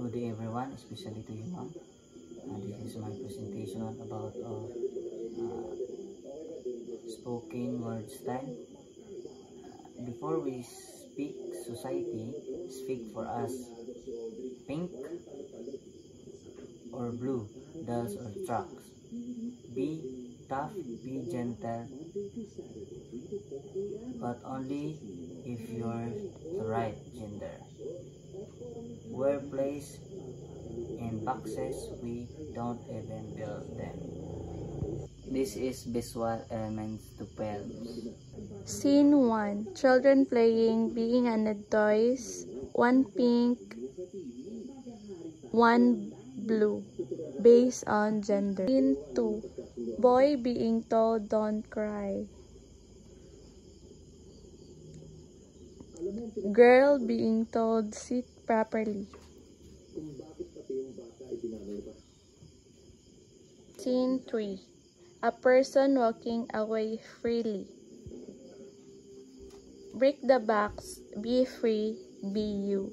Good day everyone, especially to you ma'am. This is my presentation about spoken word style. Before we speak, society speak for us. Pink or blue, dolls or trucks. Be tough, be gentle, but only if you're the right gender. Wear place in boxes, we don't even build them. This is visual elements to poems. Scene 1. Children playing, being handed toys. One pink, one blue, based on gender. Scene 2. Boy being told don't cry. Girl being told sit properly. Scene 3. A person walking away freely. Break the box, be free, be you.